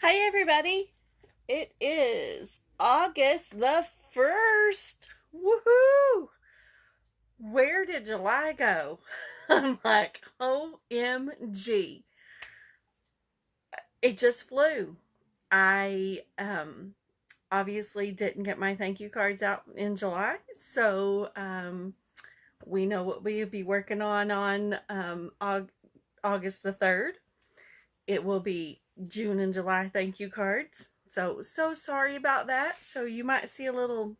Hi, everybody. It is August the 1st. Woohoo! Where did July go? I'm like, OMG. It just flew. I obviously didn't get my thank you cards out in July, so we know what we'll be working on August the 3rd. It will be June and July thank you cards. So sorry about that. So you might see a little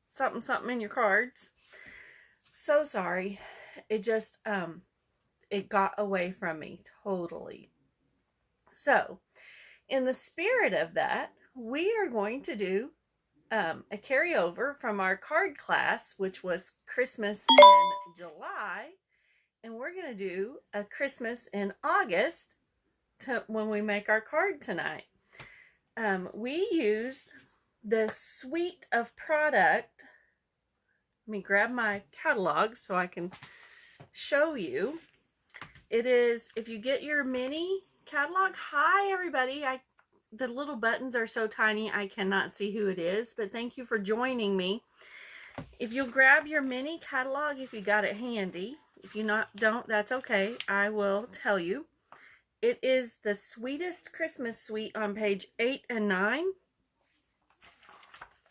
something in your cards. So sorry. It just it got away from me totally. So, in the spirit of that, we are going to do a carryover from our card class, which was Christmas in July, and we're going to do a Christmas in August when we make our card tonight. We use the suite of product. Let me grab my catalog so I can show you. It is, if you get your mini catalog, hi everybody. The little buttons are so tiny I cannot see who it is, but thank you for joining me. If you'll grab your mini catalog, if you got it handy, if you don't, that's okay. I will tell you. It is the Sweetest Christmas Suite on page 8 and 9.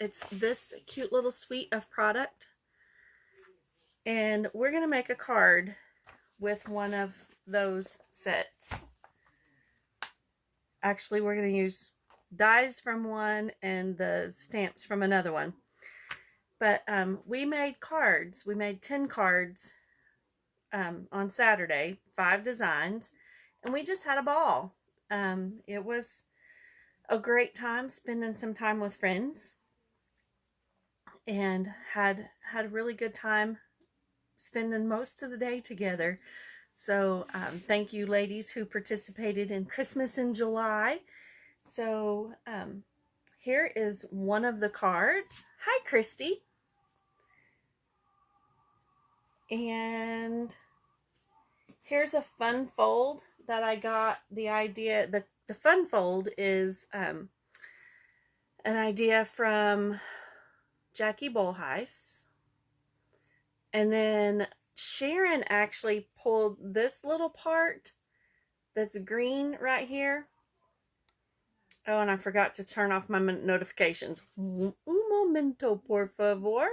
It's this cute little suite of product. And we're going to make a card with one of those sets. Actually, we're going to use dies from one and the stamps from another one. But we made cards. We made 10 cards on Saturday, 5 designs. And we just had a ball. It was a great time spending some time with friends. And had a really good time spending most of the day together. So thank you ladies who participated in Christmas in July. So here is one of the cards. Hi, Christy. And here's a fun fold that I got. The idea, the fun fold is an idea from Jackie Bolheis. And then Sharon actually pulled this little part that's green right here. Oh, and I forgot to turn off my notifications. Un momento, por favor.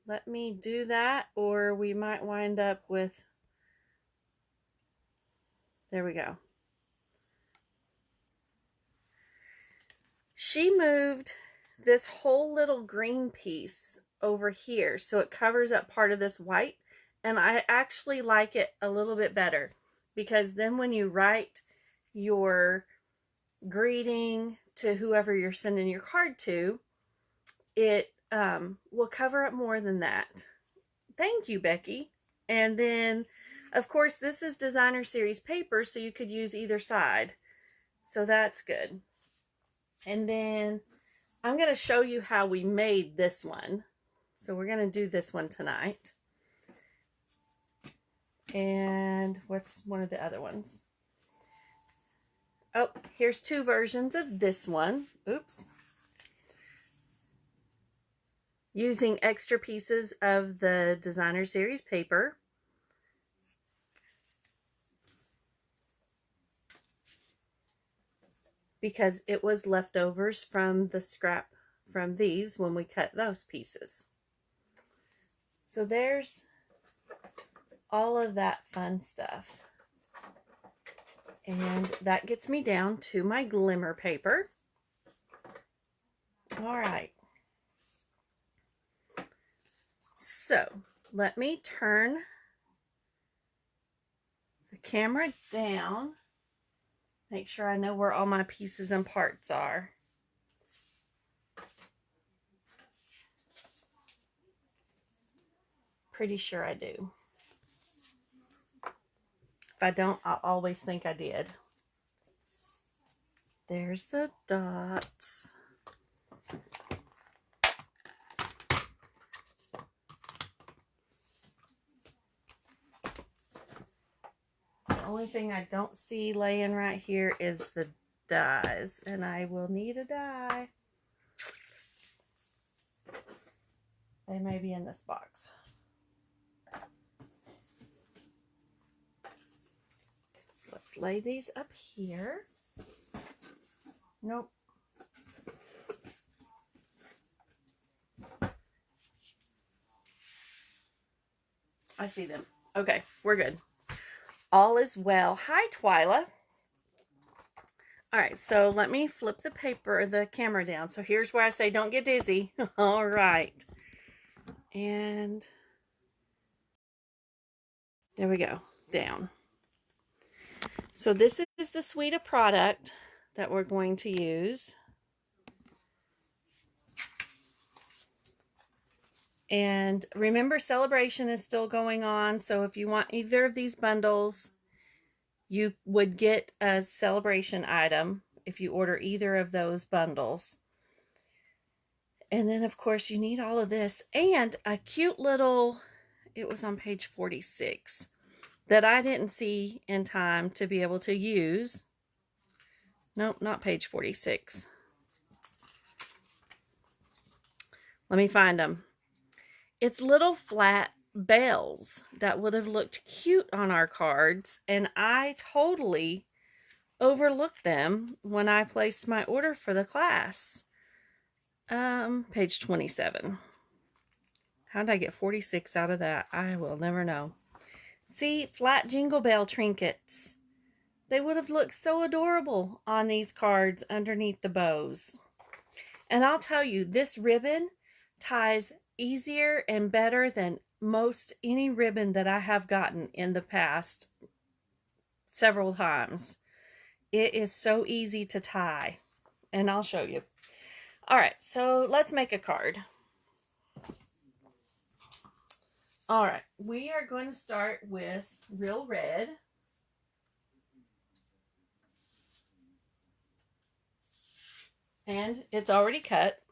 Let me do that, or we might wind up with... There we go. She moved this whole little green piece over here so it covers up part of this white, and I actually like it a little bit better because then when you write your greeting to whoever you're sending your card to, it will cover up more than that. Thank you, Becky. And then of course this is designer series paper, so you could use either side, so that's good. And then I'm going to show you how we made this one. So we're going to do this one tonight. And what's one of the other ones? Oh, here's 2 versions of this one. Oops. Using extra pieces of the designer series paper. Because it was leftovers from the scrap from these when we cut those pieces. So there's all of that fun stuff. And that gets me down to my glimmer paper. All right. So let me turn the camera down. Make sure I know where all my pieces and parts are. Pretty sure I do. If I don't, I'll always think I did. There's the dots. The only thing I don't see laying right here is the dies, and I will need a die. They may be in this box. So let's lay these up here. Nope. I see them. Okay, we're good. All is well. Hi, Twyla. All right, so let me flip the camera down. So here's where I say don't get dizzy. All right. And there we go, down. So this is the suite of product that we're going to use. And remember, celebration is still going on. So if you want either of these bundles, you would get a celebration item if you order either of those bundles. And then, of course, you need all of this and a cute little, it was on page 46, that I didn't see in time to be able to use. Nope, not page 46. Let me find them. It's little flat bells that would have looked cute on our cards, and I totally overlooked them when I placed my order for the class. Page 27. How did I get 46 out of that? I will never know. See, flat jingle bell trinkets. They would have looked so adorable on these cards underneath the bows. And I'll tell you, this ribbon ties easier and better than most any ribbon that I have gotten in the past several times. It is so easy to tie, and I'll show you. All right, so let's make a card. All right, we are going to start with Real Red. And it's already cut.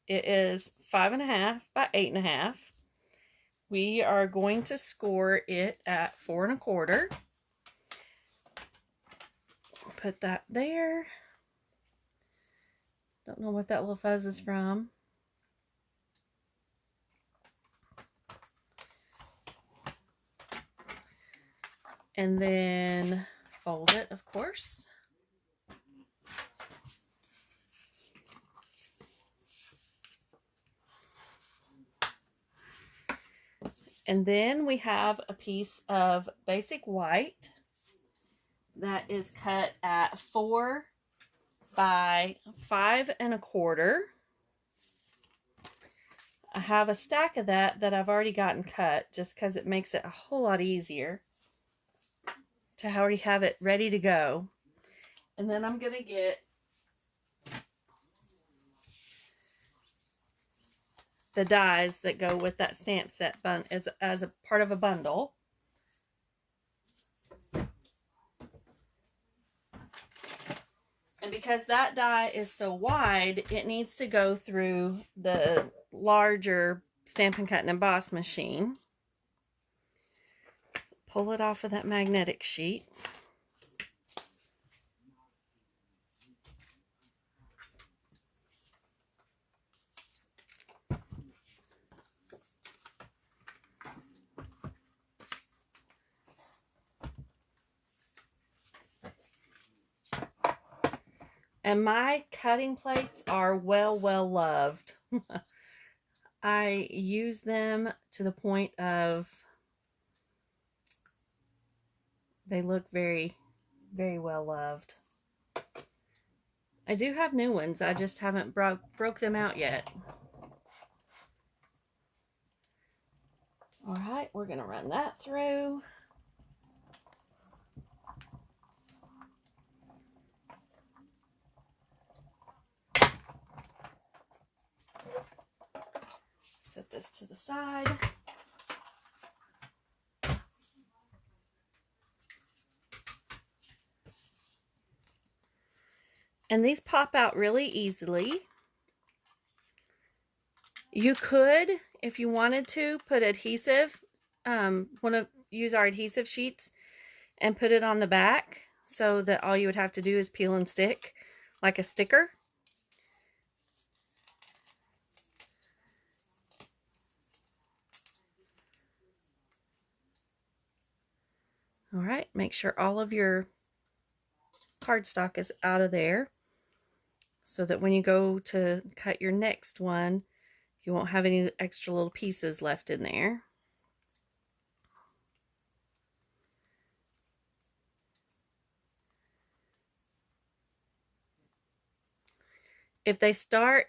It is 5.5 by 8.5. We are going to score it at 4 1/4. Put that there. Don't know what that little fuzz is from. And then fold it, of course. And then we have a piece of basic white that is cut at 4 by 5 1/4. I have a stack of that I've already gotten cut just because it makes it a whole lot easier to already have it ready to go. And then I'm going to get the dies that go with that stamp set as a part of a bundle. And because that die is so wide, it needs to go through the larger Stampin' Cut and Emboss machine. Pull it off of that magnetic sheet. And my cutting plates are well loved. I use them to the point of they look very well loved. I do have new ones. I just haven't broke them out yet. All right, we're going to run that through. Set this to the side. And these pop out really easily. You could, if you wanted to, put adhesive, use our adhesive sheets and put it on the back so that all you would have to do is peel and stick like a sticker. All right, make sure all of your cardstock is out of there so that when you go to cut your next one, you won't have any extra little pieces left in there.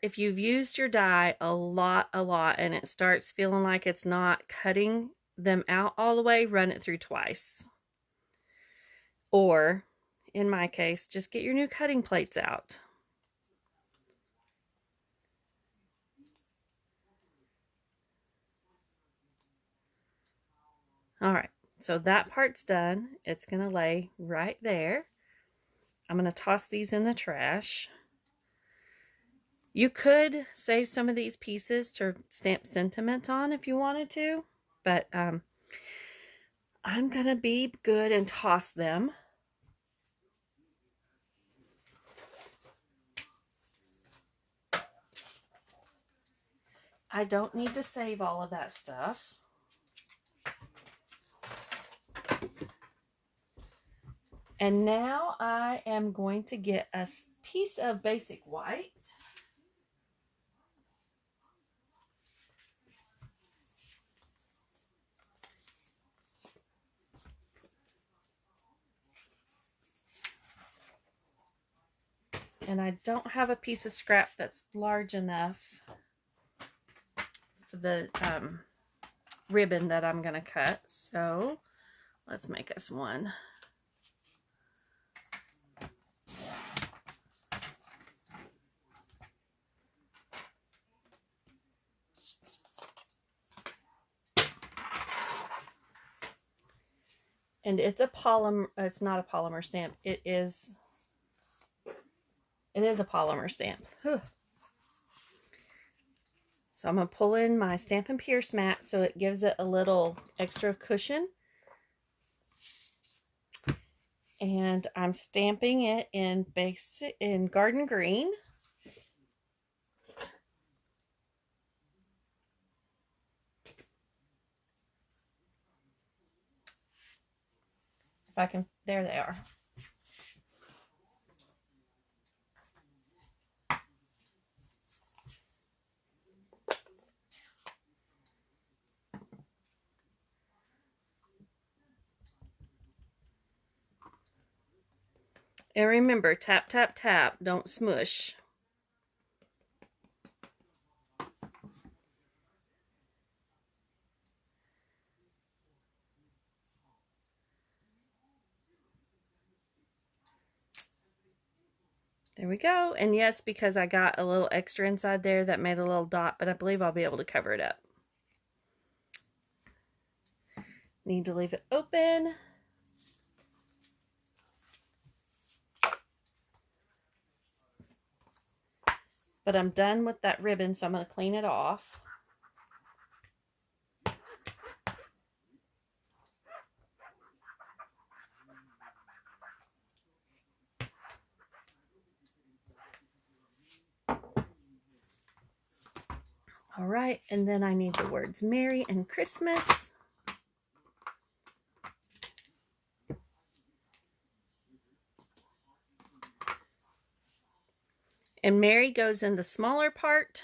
If you've used your die a lot, and it starts feeling like it's not cutting them out all the way, run it through twice. Or, in my case, just get your new cutting plates out. All right, so that part's done. It's going to lay right there. I'm going to toss these in the trash. You could save some of these pieces to stamp sentiment on if you wanted to, but I'm going to be good and toss them. I don't need to save all of that stuff. And now I am going to get a piece of basic white. And I don't have a piece of scrap that's large enough for the ribbon that I'm going to cut. So let's make us one. And it's a polymer, it's not a polymer stamp. It is a polymer stamp. Whew. So I'm going to pull in my Stampin' Pierce mat so it gives it a little extra cushion. And I'm stamping it in garden green. If I can, there they are. And remember, tap, tap, tap, don't smush. There we go. And yes, because I got a little extra inside there that made a little dot, but I believe I'll be able to cover it up. Need to leave it open. But I'm done with that ribbon, so I'm going to clean it off. All right, and then I need the words Merry and Christmas. And Merry goes in the smaller part.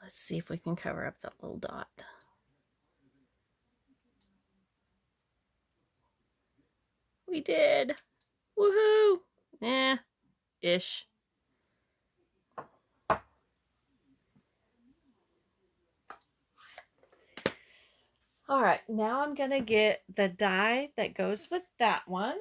Let's see if we can cover up that little dot. We did. Woohoo! Ish. All right, now I'm going to get the die that goes with that one.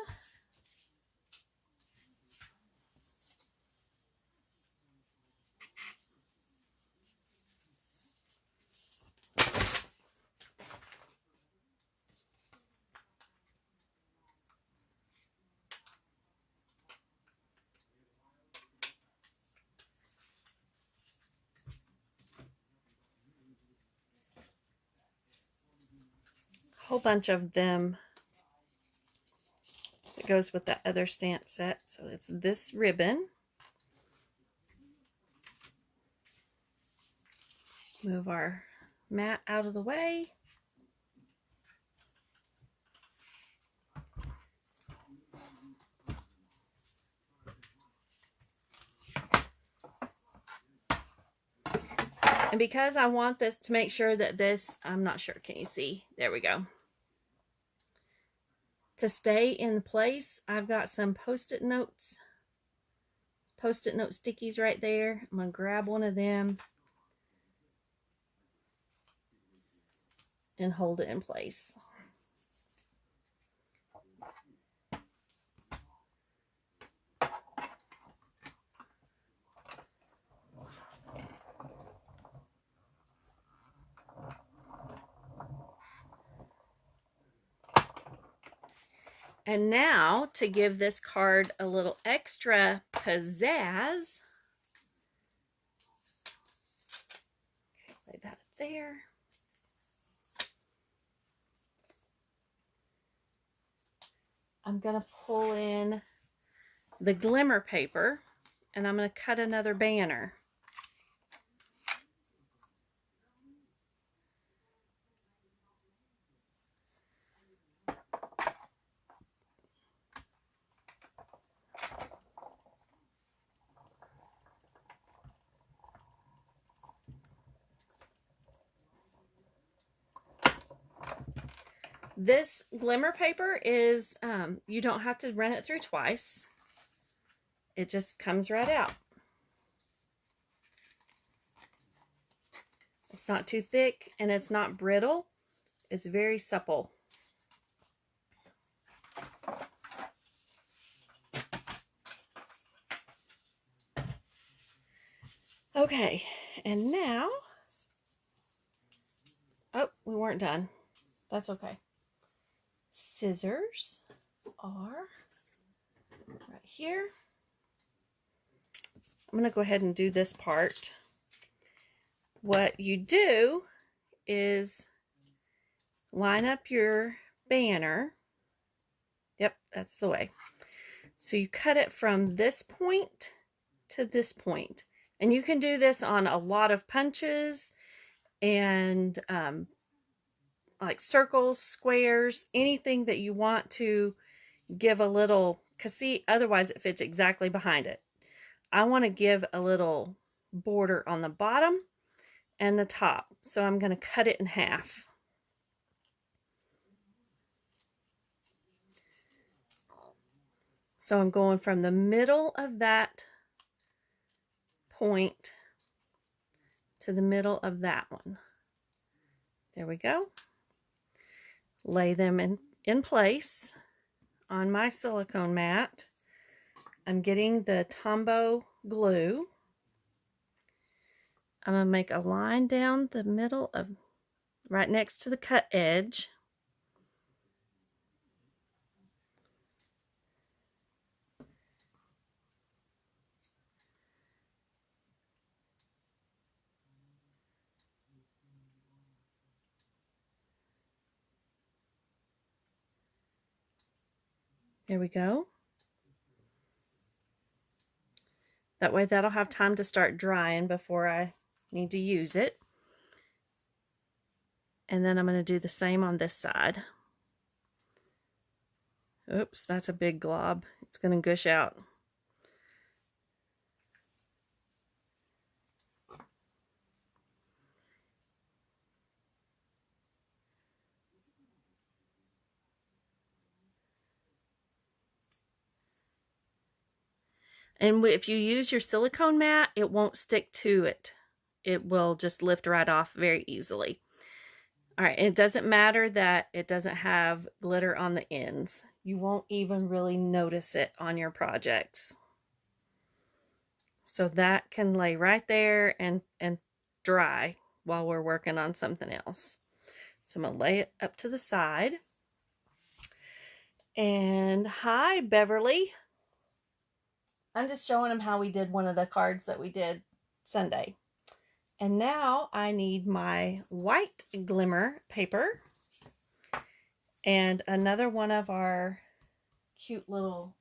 whole bunch of them that goes with that other stamp set. So it's this ribbon. Move our mat out of the way. And because I want this to make sure that this, I'm not sure, can you see? There we go. To stay in place, I've got some post-it notes. Post-it note stickies right there. I'm going to grab one of them and hold it in place. And now, to give this card a little extra pizzazz, okay, lay that up there. I'm going to pull in the glimmer paper, and I'm going to cut another banner. This glimmer paper is, you don't have to run it through twice. It just comes right out. It's not too thick and it's not brittle. It's very supple. Okay, and now, oh, we weren't done. That's okay. Scissors are right here. I'm going to go ahead and do this part. What you do is line up your banner. Yep, that's the way. So you cut it from this point to this point. And you can do this on a lot of punches and like circles, squares, anything that you want to give a little, because see, otherwise it fits exactly behind it. I want to give a little border on the bottom and the top. So I'm going to cut it in half. So I'm going from the middle of that point to the middle of that one. There we go. Lay them in place on my silicone mat. I'm getting the Tombow glue. I'm going to make a line down the middle of, right next to the cut edge. There we go. That way that'll have time to start drying before I need to use it. And then I'm going to do the same on this side. Oops, that's a big glob. It's going to gush out. And if you use your silicone mat, it won't stick to it. It will just lift right off very easily. All right, it doesn't matter that it doesn't have glitter on the ends. You won't even really notice it on your projects. So that can lay right there and dry while we're working on something else. So I'm going to lay it up to the side. And hi, Beverly. I'm just showing them how we did one of the cards that we did Sunday. And now I need my white glimmer paper. And another one of our cute little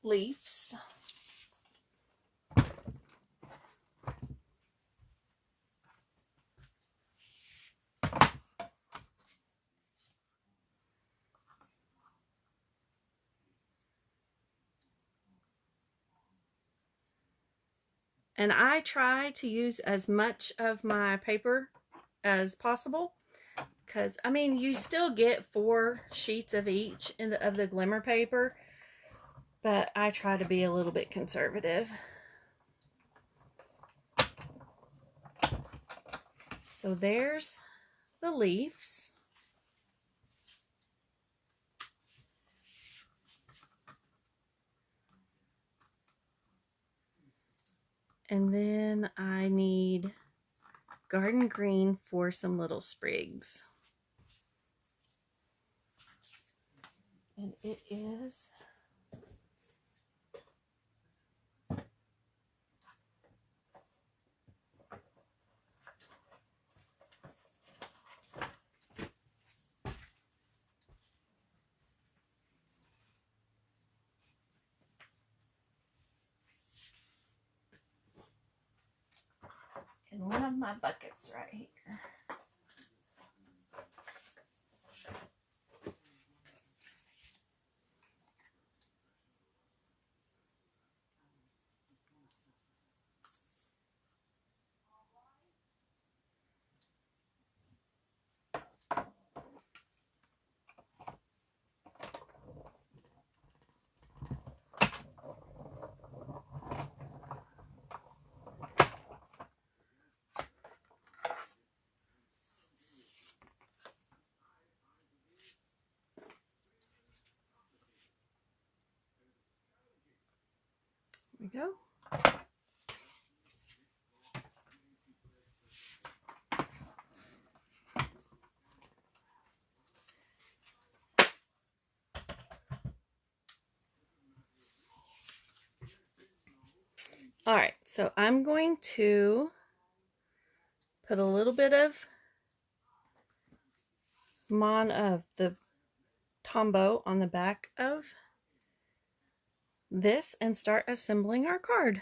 leaves. And I try to use as much of my paper as possible, because I mean you still get 4 sheets of each of the glimmer paper, but I try to be a little bit conservative. So there's the leaves. And then I need garden green for some little sprigs. And it is in one of my buckets right here. There we go. All right, so I'm going to put a little bit of the Tombow on the back of this and start assembling our card.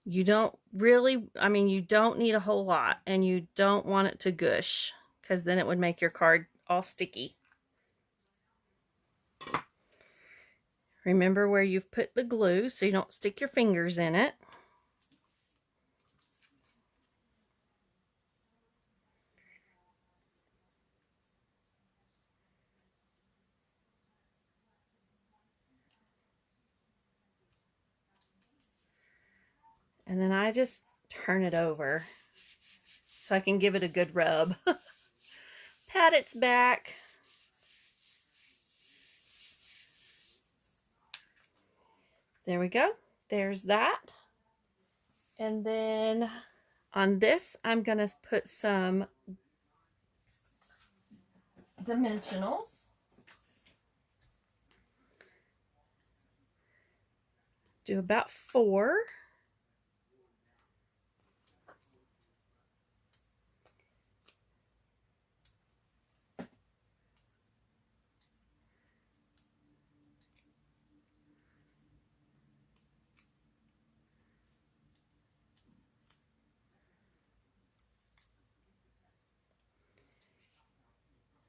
You don't really, I mean, you don't need a whole lot, and you don't want it to gush, because then it would make your card all sticky. Remember where you've put the glue so you don't stick your fingers in it. And then I just turn it over so I can give it a good rub. Pat its back. There we go. There's that. And then on this, I'm going to put some dimensionals. Do about 4.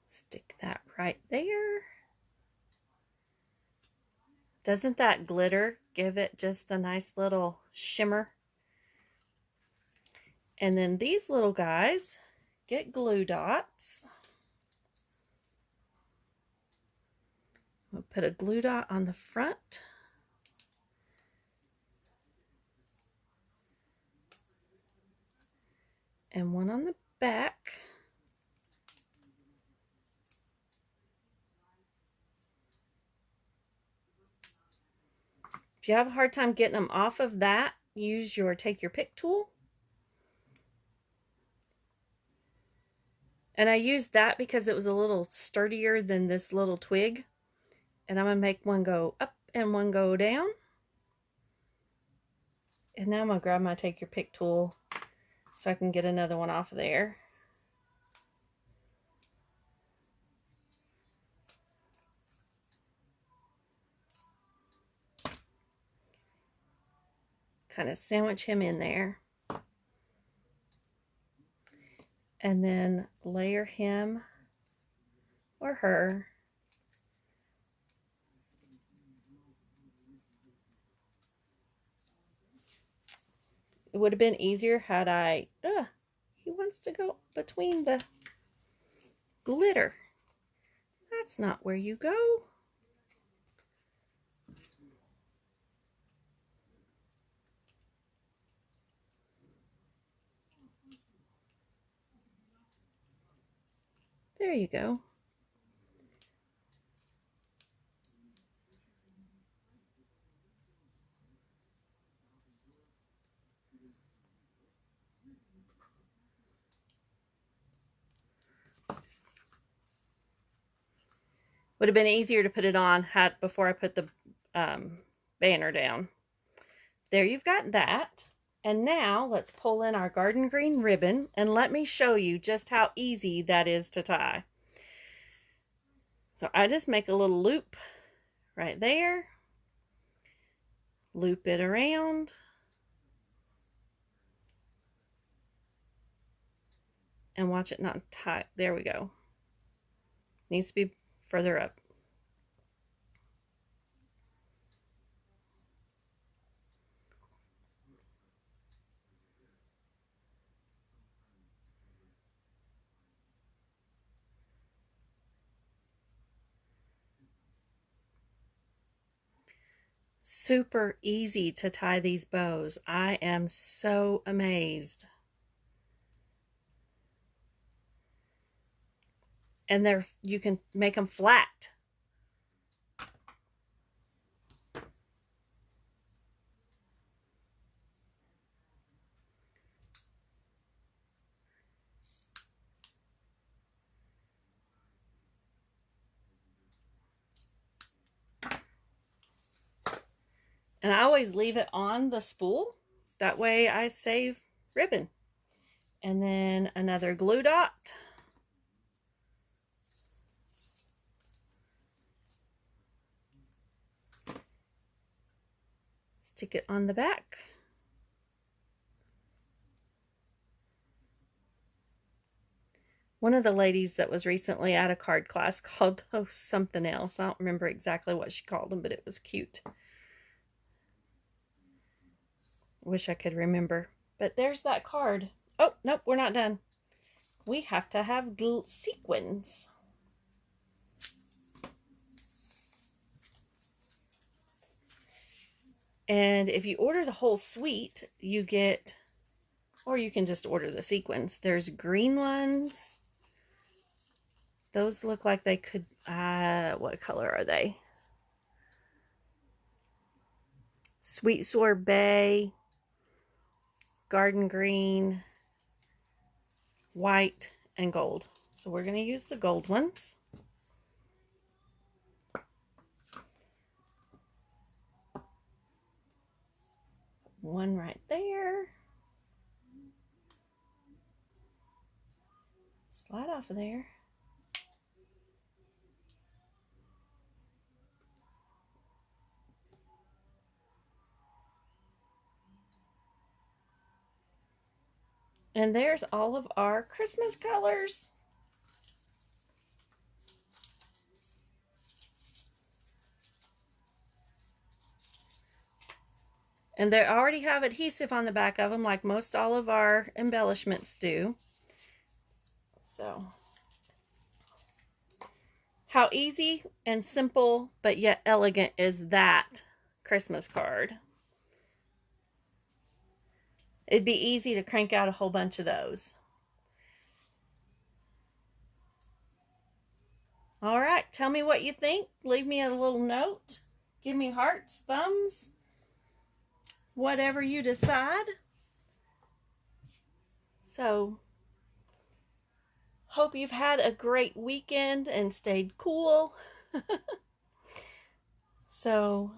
Stick that right there. Doesn't that glitter give it just a nice little shimmer? And then these little guys get glue dots. We'll put a glue dot on the front. And one on the back. If you have a hard time getting them off of that, use your take your pick tool. And I used that because it was a little sturdier than this little twig. And I'm going to make one go up and one go down. And now I'm going to grab my take your pick tool so I can get another one off of there. Kind of sandwich him in there. And then layer him or her. It would have been easier had I, he wants to go between the glitter. That's not where you go. There you go. Would have been easier to put it on before I put the banner down. There you've got that. And now let's pull in our garden green ribbon and let me show you just how easy that is to tie. So I just make a little loop right there. Loop it around. And watch it not tie. There we go. Needs to be further up. Super easy to tie these bows. I am so amazed. And you can make them flat. And I always leave it on the spool. That way I save ribbon. And then another glue dot. Stick it on the back. One of the ladies that was recently at a card class called those something else. I don't remember exactly what she called them, but it was cute. Wish I could remember. But there's that card. Oh, nope, we're not done. We have to have sequins. And if you order the whole suite, you get, or you can just order the sequins. There's green ones. Those look like they could, what color are they? Sweet Sorbet, garden green, white, and gold. So we're going to use the gold ones. One right there. Slide off of there. And there's all of our Christmas colors. And they already have adhesive on the back of them, like most all of our embellishments do. So, how easy and simple, but yet elegant is that Christmas card? It'd be easy to crank out a whole bunch of those. All right, tell me what you think. Leave me a little note. Give me hearts, thumbs, whatever you decide. So, hope you've had a great weekend and stayed cool. So,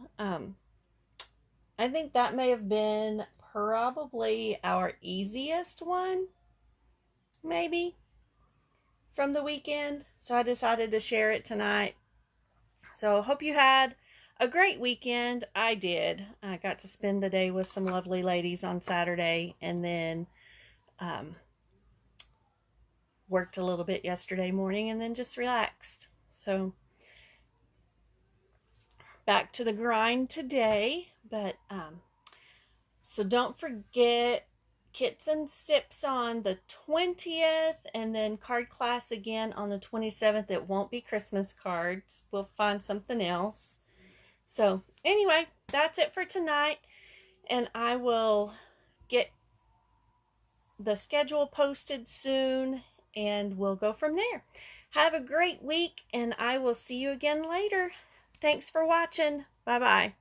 I think that may have been probably our easiest one, maybe, from the weekend. So I decided to share it tonight. So hope you had a great weekend. I did. I got to spend the day with some lovely ladies on Saturday, and then worked a little bit yesterday morning, and then just relaxed. So back to the grind today. But so don't forget Kits and Sips on the 20th, and then card class again on the 27th. It won't be Christmas cards. We'll find something else. So anyway, that's it for tonight, and I will get the schedule posted soon, and we'll go from there. Have a great week, and I will see you again later. Thanks for watching. Bye-bye.